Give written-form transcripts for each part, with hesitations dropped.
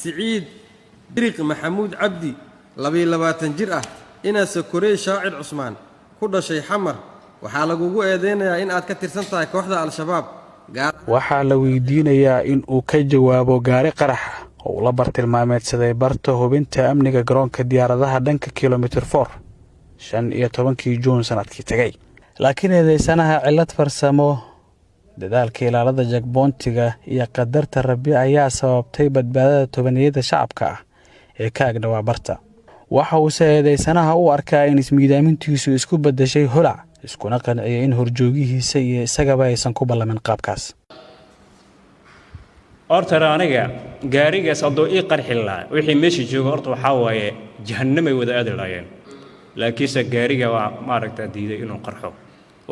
سعيد بريق محمود عبدي لبي لباتن جرأة إنا سكوري شاعر عثمان كل شيء حمر وحالقوقو إيدينا إن آد كترسنتها كوحدة الشباب waxaa la weydiinayaa in uu ka jawaabo gaari qarax oo la bartilmaameedsaday barta hubinta amniga garoonka diyaaradaha dhanka kilomitir 4 15 Juun sanadkii tagay laakiin eedeysanaha cilad farsamo dadaalka ilaalada jagboontiga iyo qadarta Rabbi ayaa sababtay badbaadada tobaniyada shacabka ah ee ka agdhawaa barta waxa uu eedeysanaha u arkaa in ismiidaamintiisu isku bedeshay holac iskuna qanciyay in horjoogihiisa iyo isagaba aysan ku ballamin qaabkaas horta aniga gaarigaas hadoo ii qarxi lahaa wixii meeshii jooga horta waxa waaye jahannamay wada aadi laayeen laakiinse gaariga waa maaragta diiday inuu qarxo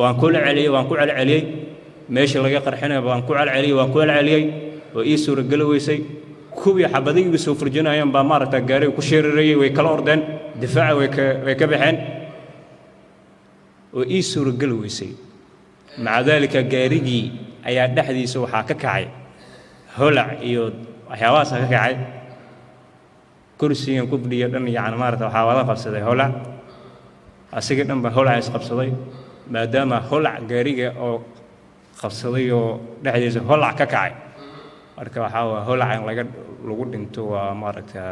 waan ku celceliyay meeshii laga qarxinay waan ku celceliyay oo ii suuragal weysay kuwii xabadiga soo furjinayaan baa maaragta gaariga ku sheerarayay way kala ordeen difaaca way ka baxeen oo ii suuragal weysay maca dalika gaarigii ayaa dhaxdiisa waxa ka kacay holac iyo waxyaabahaas ka kacay kursigan ku fadhiyo dhan yacni maaragta waxa wada qabsaday holac asiga dhan baa holac is qabsaday maadaama holac gaariga oo qabsaday oo dhaxdiisa holac ka kacay marka waxa waa holac in lagu dhinto waa maaragta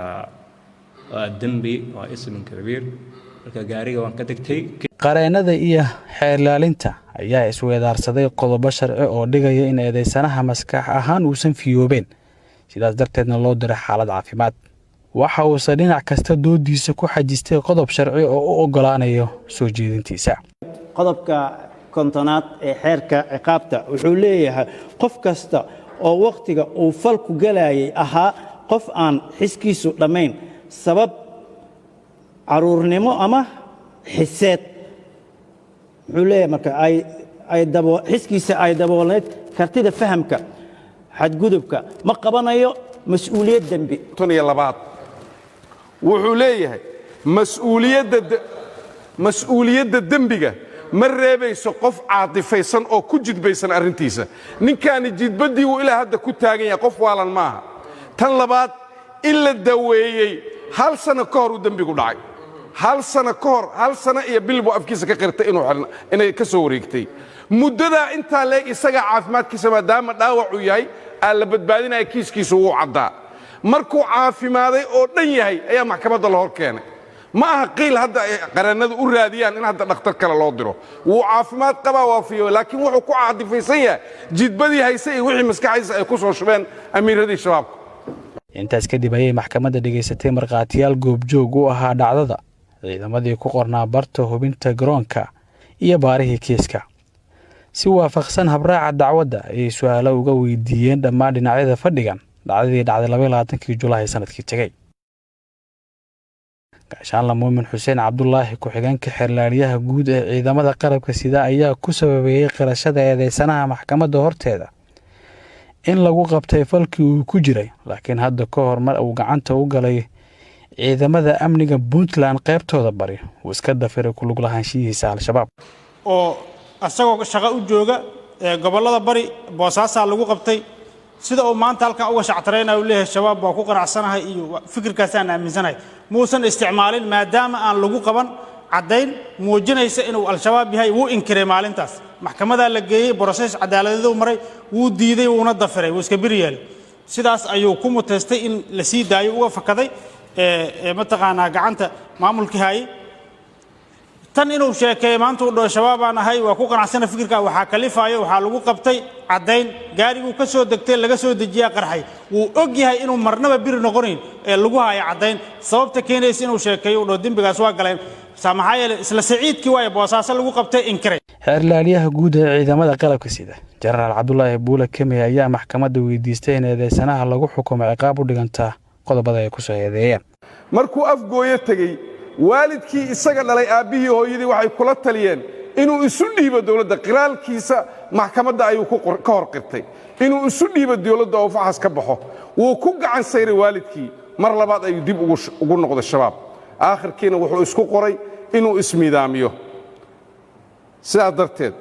waa dambi waa ismin kabiir marka gaariga waan ka tagtay qareenada iyo xeelaalinta ayaa isweedaarsaday qodobo sharci oo dhigaya in eedeysanaha maskax ahaan uusan fiyoobeen sidaas darteedna loo diray xaalad caafimaad waxa uu dhinac kasta doodiisa ku xajistay qodob sharci oo u ogolaanayo soo jeedintiisa qodobka kontonaad ee xeerka ciqaabta wuxuu leeyahay qof kasta oo waqtiga uu falku galayay ahaa qof aan xiskiisu dhamayn sabab caruurnimo ama xiseed wuxuu leeyahay marka xiskiisa ay daboolneed kartida fahamka xadgudubka ma qabanayo mas'uuliyad dambi wuxuu leeyahay mas'uuliyadda dembiga ma reebayso qof caatifaysan oo ku jidbaysan arrintiisa ninkaani jidbaddii uu ilaa hadda ku taagan yahay qof waalan maaha tan labaad in la daweeyey hal sano ka hor uu dembigu dhacay hal sano iyo bil buu afkiisa ka qirtay inay ka soo wareegtay muddadaa intaa leeg isagaa caafimaadkiisa maadaama dhaawacu yahay aan la badbaadinaya kiiskiisu wuu caddaa markuu caafimaaday oo dhan yahay ayaa maxkamadda la hor keenay ma aha qiil hadda ay qareennadu u raadiyaan in hadda dhakhtar kale loo diro wuu caafimaad qabaa waafiyo laakiin wuxuu ku caadifaysan yahay jidbadii hayse iyo wixii maskaxdiisa ay ku soo shubeen amiiradii shabaabka intaas kadib ayay maxkamadda dhigaysatay markhaatiyaal goobjoog u ahaa dhacdada ciidamadii ku qornaa barta hubinta garoonka iyo baarihii kiiska si waafaqsan habraaca dacwadda ayay su'aalo uga weydiiyeen dhammaan dhinacyada fadhigan dhacdadii dhacday 22 Julaay sanadkii tagay gaashaanle muumin xuseen cabdullaahi ku-xigeenka xeerlaaliyaha guud ee ciidamada qalabka sida ayaa ku sababeeyay qirashada eedeysanaha maxkamadda horteeda in lagu qabtay falkii uu ku jiray laakiin hadda ka hor mar uu gacanta u galay ciidamada amniga Puntland qaybtooda bari uu iska dafiray ku lug lahaanshihiisa al-shabaab oo asagoo shaqo u jooga gobolada bari Boosaaso lagu qabtay sida uu maanta halkan uga shactareynayo leeyahay shabaab baa ku qanacsanahay iyo fikirkaas aan aaminsanahay muusan isticmaalin maadaama aan lagu qaban cadayn muujinaysa inuu al-shabaab yahay wuu inkiray maalintaas maxkamadda la geeyay process cadaaladeed uu maray wuu diiday wuuna dafiray wuu iska biriyay sidaas ayuu ku mutaystay in la sii daayo uga fakaday mataqaanaa gacanta maamulkii hayay tan inuu sheekay maanta uu dhoo shabaab aan ahay waa ku qanacsana fikirka waxa kalifayo waxa lagu qabtay cadayn gaarigu ka soo degtay laga soo dejiyaa qarxay wuu og yahay inuu marnaba bir noqonin ee lagu hayo cadayn sababta keenaysa inuu sheekayo dhoo dambigaas waa galeen samaxayel isla saciidkii way Boosaaso lagu qabtay inkiray xeerlaaliyaha guud ee ciidamada qalabka sida Jenaraal Cabdullaahi Buule Kemi ayaa maxkamadda weydiistay in eedeysanaha lagu xukumo ciqaab u dhiganta qodobada ay ku soo eedeeyeen markuu afgooyo tagay waalidkii isaga dhalay aabihii hooyadii waxay kula taliyeen inuu isu dhiibo dawladda qiraalkiisa maxkamadda ayuu ka hor qirtay inuu isu dhiibo dawladda oo faxas ka baxo wuu ku gacan sayray waalidkii mar labaad ayuu dib ugu noqday shabaab aakhirkiina wuxuu isku qoray inuu ismiidaamiyo sidaas darteed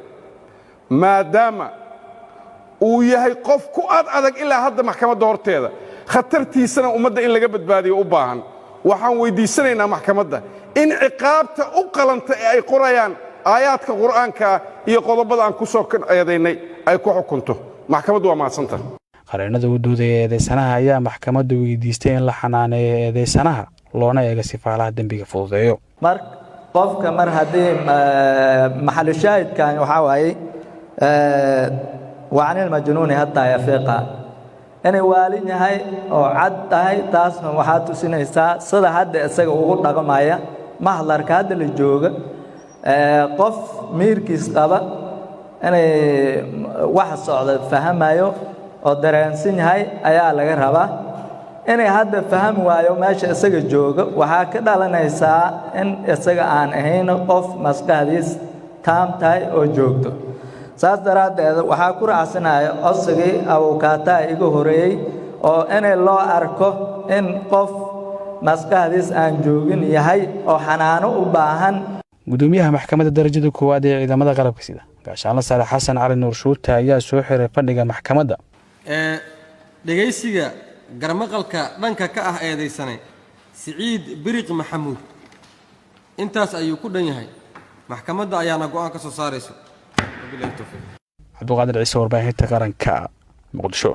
maadaama uu yahay qof ku adag ilaa hadda maxkamadda horteeda khatartiisana ummadda in laga badbaadiyo u baahan waxaan weydiisanaynaa maxkamadda in ciqaabta u qalanta ee ay qorayaan aayaadka qur'aanka iyo qodobada aan ku soo eedaynay ay ku xukunto maxkamaddu waa mahadsanta qareennada u doodaya eedeysanaha ayaa maxkamadda weydiistay in la xanaaneeyo eedeysanaha loona eego sifaalaha dembiga fududeeyo qofka mar haddii maxalu shaahidkan waxaa waaye waa can ilmajnuuni hataa yafiiqa inay waalin yahay oo cad tahay taasna waxaa tusinaysaa sida hadda isaga ugu dhaqmaya mahdarka hadda la jooga qof miirkiis qaba inay wax socda fahmayo oo dareensan yahay ayaa laga rabaa inay hadda fahmi waayo meesha isaga jooga waxaa ka dhalanaysaa in isaga aan ahayn qof maskaxdiis taam tahay oo joogto saas daraaddeed waxaa ku raacsanayo codsigii abuukaataa iga horeeyey oo inay loo arko in qof maskaxdiis aan joogin yahay oo xanaano u baahan gudoomiyaha maxkamadda darajada koowaad ee ciidamada qalabka sida gaashaanle sare xasan cali nuur shuute ayaa soo xiray fadhiga maxkamadda dhegaysiga garmaqalka dhanka ka ah eedaysanay siciid biriq maxamuud intaas ayuu ku dhan yahay maxkamadda ayaana go'aan ka soo saarayso cabduqaadir ciise warbaahinta qaranka muqdisho